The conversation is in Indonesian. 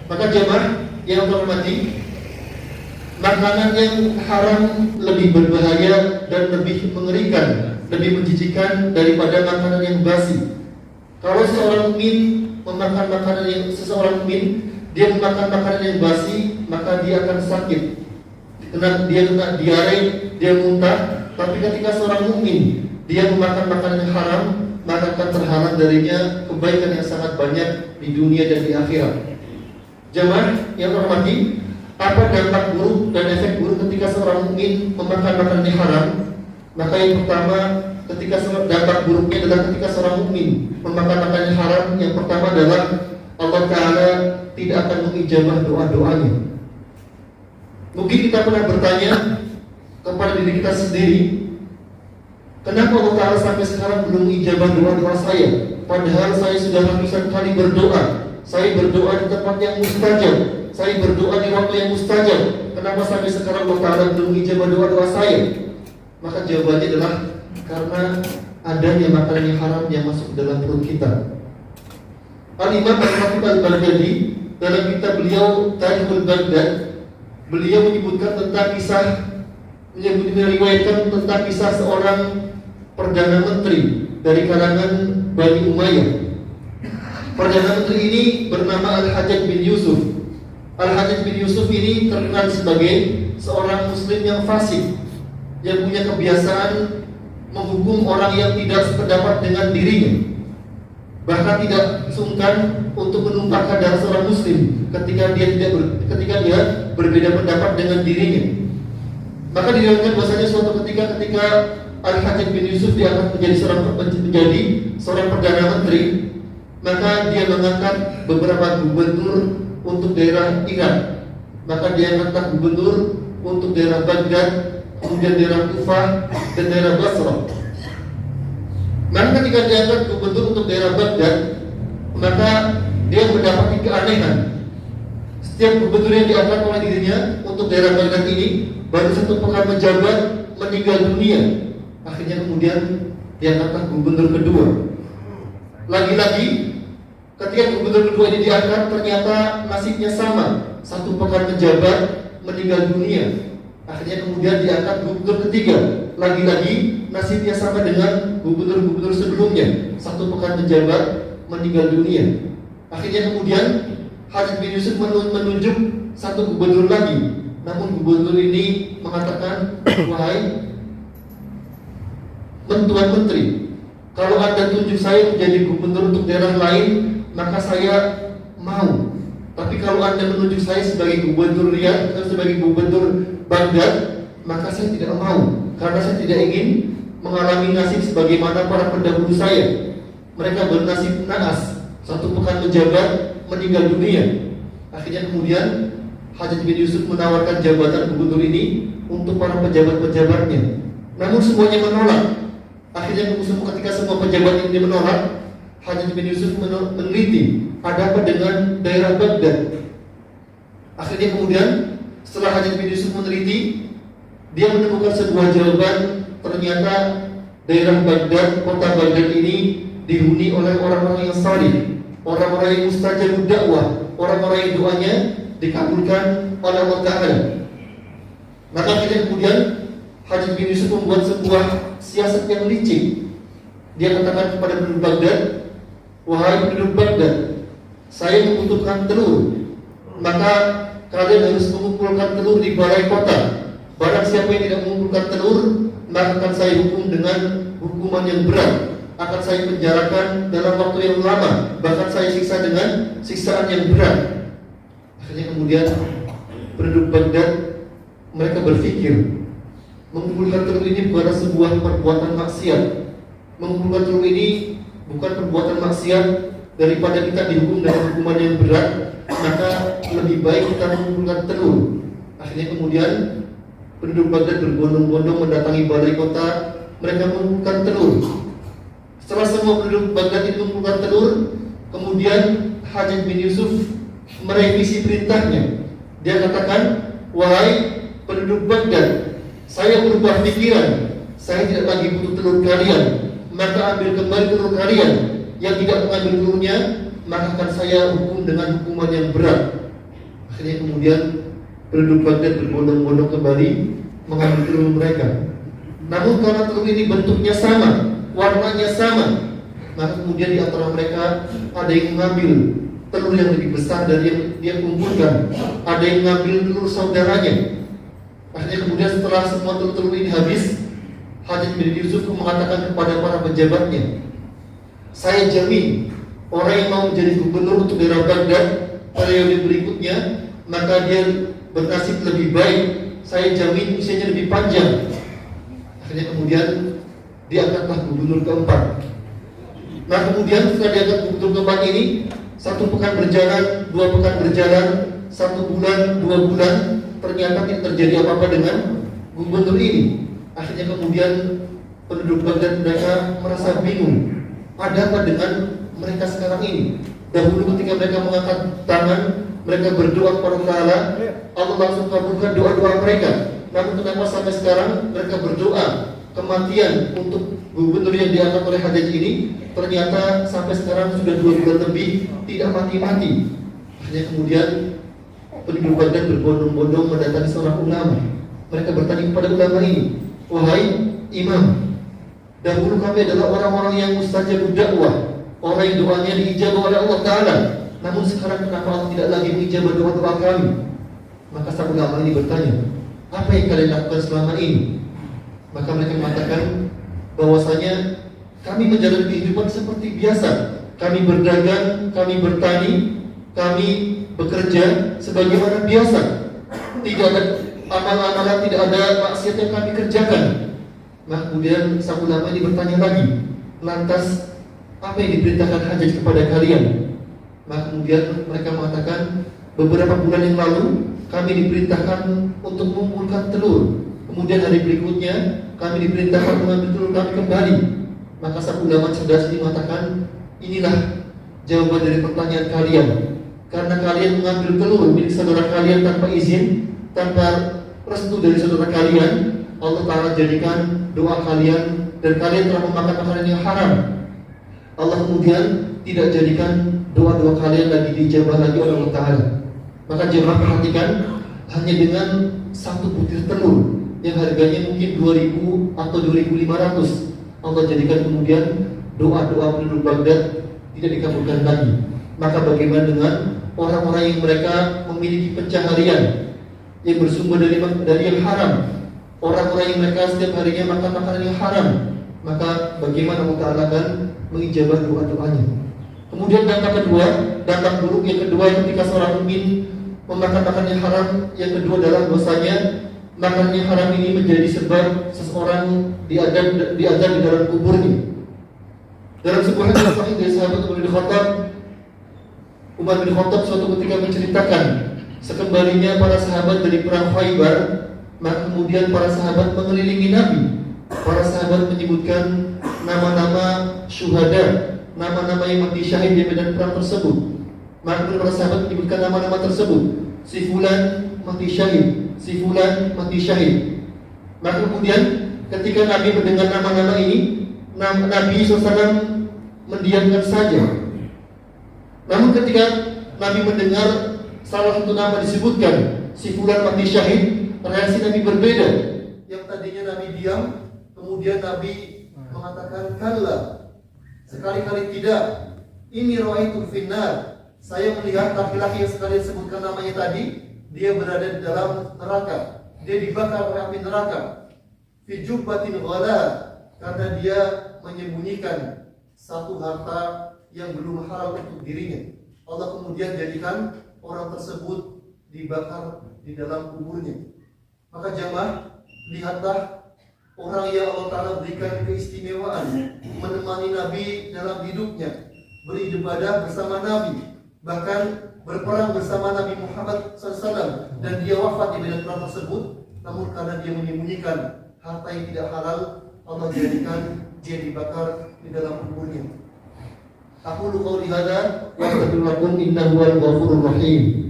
Maka jemaah yang terhormati, makanan yang haram lebih berbahaya dan lebih mengerikan, lebih menjijikkan daripada makanan yang basi. Kalau seorang mukmin memakan makanan yang dia memakan makanan yang basi, maka dia akan sakit. Dia kena diare, dia muntah. Tapi ketika seorang mukmin dia memakan makanan yang haram, maka akan terhalang darinya kebaikan yang sangat banyak di dunia dan di akhirat. Jemaah yang terhormati, apa dampak buruk dan efek buruk ketika seorang mukmin memakan makanan yang haram? Maka yang pertama, dampak buruknya adalah ketika seorang mukmin memakan makanan yang haram, yang pertama adalah Allah Ta'ala tidak akan mengijabah doa-doanya. Mungkin kita pernah bertanya kepada diri kita sendiri, kenapa Allah Ta'ala sampai sekarang belum mengijabah doa-doa saya? Padahal saya sudah ratusan kali berdoa. Saya berdoa di tempat yang mustajab, saya berdoa di waktu yang mustajab. Kenapa sampai sekarang Allah Ta'ala belum mengijabah doa-doa saya? Maka jawabannya adalah karena adanya makanan yang haram yang masuk dalam perut kita. Al-Imam Al-Khatib Al-Baghdadi dalam kitab beliau Tarikhul Baghdad, beliau menyebutkan tentang meriwayatkan tentang kisah seorang perdana menteri dari kalangan Bani Umayyah. Perdana menteri ini bernama Al-Hajjaj bin Yusuf. Al-Hajjaj bin Yusuf ini terkenal sebagai seorang muslim yang fasik, yang punya kebiasaan menghukum orang yang tidak sependapat dengan dirinya. Bahkan tidak sungkan untuk menumpahkan darah seorang muslim ketika dia berbeda pendapat dengan dirinya. Maka diriwayatkan bahwasanya suatu ketika Al-Hajjaj bin Yusuf diangkat menjadi seorang perdana menteri, maka dia mengangkat beberapa gubernur untuk daerah Irak. Maka dia mengangkat gubernur untuk daerah Baghdad, kemudian daerah Kufah dan daerah Basra. Maka ketika dia angkat gubernur untuk daerah Baghdad, maka dia mendapati keanehan. Setiap gubernur yang diangkat oleh dirinya untuk daerah Baghdad ini baru satu pekan menjabat meninggal dunia. Akhirnya kemudian diangkat gubernur kedua. Lagi-lagi ketika gubernur kedua ini diangkat, ternyata nasibnya sama, satu pekan menjabat meninggal dunia. Akhirnya kemudian diangkat gubernur ketiga. Lagi-lagi nasibnya sama dengan gubernur-gubernur sebelumnya, satu pekan menjabat meninggal dunia. Akhirnya kemudian Hajjaj bin Yusuf menunjuk satu gubernur lagi. Namun gubernur ini mengatakan, wahai Tuan Menteri, kalau Anda tunjuk saya menjadi gubernur untuk daerah lain, maka saya mau. Tapi kalau Anda menunjuk saya sebagai gubernur Riyadh atau sebagai gubernur Baghdad, maka saya tidak mau, karena saya tidak ingin mengalami nasib sebagaimana para pendahulu saya. Mereka bernasib naas, satu pekan menjabat meninggal dunia. Akhirnya kemudian Hajjaj bin Yusuf menawarkan jabatan gubernur ini untuk para pejabat-pejabatnya. Namun semuanya menolak. Akhirnya ketika semua pejabat ini menolak, Hajjaj bin Yusuf meneliti ada apa dengan daerah Baghdad. Akhirnya kemudian setelah Hajjaj bin Yusuf meneliti, dia menemukan sebuah jawaban. Ternyata daerah Baghdad, kota Baghdad ini dihuni oleh orang-orang yang salih, orang-orang yang mustajabud dakwah, orang-orang yang doanya dikabulkan oleh Allah Ta'ala. Maka akhirnya kemudian Hajjaj bin Yusuf membuat sebuah siasat yang licik. Dia katakan kepada penduduk Baghdad, wahai penduduk Baghdad, saya membutuhkan telur, maka kalian harus mengumpulkan telur di balai kota. Barang siapa yang tidak mengumpulkan telur, maka akan saya hukum dengan hukuman yang berat, akan saya penjarakan dalam waktu yang lama, bahkan saya siksa dengan siksaan yang berat. Akhirnya kemudian penduduk Baghdad mereka berpikir, mengumpulkan telur ini bukanlah sebuah perbuatan maksiat. Mengumpulkan telur ini bukan perbuatan maksiat. Daripada kita dihukum dengan hukuman yang berat, maka lebih baik kita mengumpulkan telur. Akhirnya kemudian penduduk Baghdad berbondong-bondong mendatangi balai kota. Mereka mengumpulkan telur. Setelah semua penduduk Baghdad itu mengumpulkan telur, kemudian Hajjaj bin Yusuf merevisi perintahnya. Dia katakan, wahai penduduk Baghdad, saya berubah pikiran. Saya tidak lagi butuh telur kalian, maka ambil kembali telur kalian. Yang tidak mengambil telurnya, maka akan saya hukum dengan hukuman yang berat. Akhirnya kemudian penduduk Baghdad berbondong-bondong kembali mengambil telur mereka. Namun karena telur ini bentuknya sama, warnanya sama, maka kemudian di antara mereka ada yang mengambil telur yang lebih besar dari yang dia kumpulkan, ada yang mengambil telur saudaranya. Akhirnya kemudian setelah semua telur-telur ini habis, Hajjaj bin Yusuf mengatakan kepada para pejabatnya, saya jamin orang yang mau menjadi gubernur untuk daerah Baghdad periode berikutnya, maka dia bernasib lebih baik. Saya jamin usianya lebih panjang. Akhirnya kemudian diangkatlah gubernur keempat. Nah kemudian setelah diangkat gubernur keempat ini, 1 pekan berjalan, 2 pekan berjalan, 1 bulan, 2 bulan, ternyata tidak terjadi apa-apa dengan gubernur ini. Akhirnya kemudian penduduk Baghdad mereka merasa bingung. Ada apa dengan mereka sekarang ini? Dahulu ketika mereka mengangkat tangan, mereka berdoa kepada Allah, Allah langsung kabulkan doa-doa mereka. Namun kenapa sampai sekarang mereka berdoa kematian untuk gubernur yang diangkat oleh Hajjaj ini, ternyata sampai sekarang sudah 2 bulan lebih tidak mati-mati. Akhirnya kemudian penduduk Baghdad berbondong-bondong mendatangi seorang ulama. Mereka bertanya kepada ulama ini, wahai imam, dahulu kami adalah orang-orang yang mustajabud dakwah, orang yang doanya diijabah oleh Allah Ta'ala. Namun sekarang kenapa Allah tidak lagi mengijabah doa-doa kami? Maka sang ulama ini bertanya, apa yang kalian lakukan selama ini? Maka mereka mengatakan bahwasanya kami menjalani kehidupan seperti biasa. Kami berdagang, kami bertani, kami bekerja sebagaimana biasa. Tidak ada amal-amalan, tidak ada maksiat yang kami kerjakan. Nah kemudian sang ulama ini bertanya lagi, lantas apa yang diperintahkan Hajjaj kepada kalian? Nah kemudian mereka mengatakan, beberapa bulan yang lalu kami diperintahkan untuk mengumpulkan telur. Kemudian hari berikutnya kami diperintahkan mengambil telur kami kembali. Maka sang ulama cerdas ini mengatakan, inilah jawaban dari pertanyaan kalian. Karena kalian mengambil telur milik saudara kalian tanpa izin, tanpa restu dari saudara kalian, Allah Ta'ala jadikan doa kalian dan kalian telah memakan makanan yang haram. Allah kemudian tidak jadikan doa-doa kalian lagi dijabah lagi oleh Allah Ta'ala. Maka jemaah perhatikan, hanya dengan 1 butir telur yang harganya mungkin 2.000 atau 2.500, Allah jadikan kemudian doa-doa penduduk Baghdad tidak dikabulkan lagi. Maka bagaimana dengan orang-orang yang mereka memiliki pencaharian yang bersumber dari yang haram, orang-orang yang mereka setiap harinya makan makanan yang haram, maka bagaimana Allah Ta'ala akan mengijabah doa-doanya. Kemudian dampak kedua, dampak buruk yang kedua ketika seorang mukmin memakan makanan yang haram, yang kedua adalah dosanya makanan yang haram ini menjadi sebab seseorang diazab di dalam kuburnya. Dalam sebuah hadis sahih dari sahabat Umar bin Khattab suatu ketika menceritakan sekembalinya para sahabat dari perang Khaybar, maka kemudian para sahabat mengelilingi Nabi. Para sahabat menyebutkan nama-nama syuhada, nama-nama yang mati syahid di medan perang tersebut. Maka para sahabat menyebutkan nama-nama tersebut. Si fulan mati syahid, si fulan mati syahid. Maka kemudian ketika Nabi mendengar nama-nama ini, Nabi SAW mendiamkan saja. Namun ketika Nabi mendengar salah satu nama disebutkan, si fulan mati syahid, reaksi Nabi berbeda. Yang tadinya Nabi diam, kemudian Nabi mengatakan, kalla, sekali-kali tidak. Ini ra'aitu finnar. Saya melihat laki-laki yang sekali disebutkan namanya tadi, dia berada di dalam neraka. Dia dibakar oleh api neraka. Fi jubbatin ghala, karena dia menyembunyikan satu harta yang belum halal untuk dirinya. Allah kemudian jadikan orang tersebut dibakar di dalam kuburnya. Maka jamaah, lihatlah orang yang Allah Ta'ala berikan keistimewaan menemani Nabi dalam hidupnya, beribadah bersama Nabi, bahkan berperang bersama Nabi Muhammad SAW, dan dia wafat di medan perang tersebut. Namun karena dia menyembunyikan harta yang tidak halal, Allah jadikan dia dibakar di dalam kuburnya. Aku qawli hadza wa astaghfirullakum innahu huwal ghafurur rahim.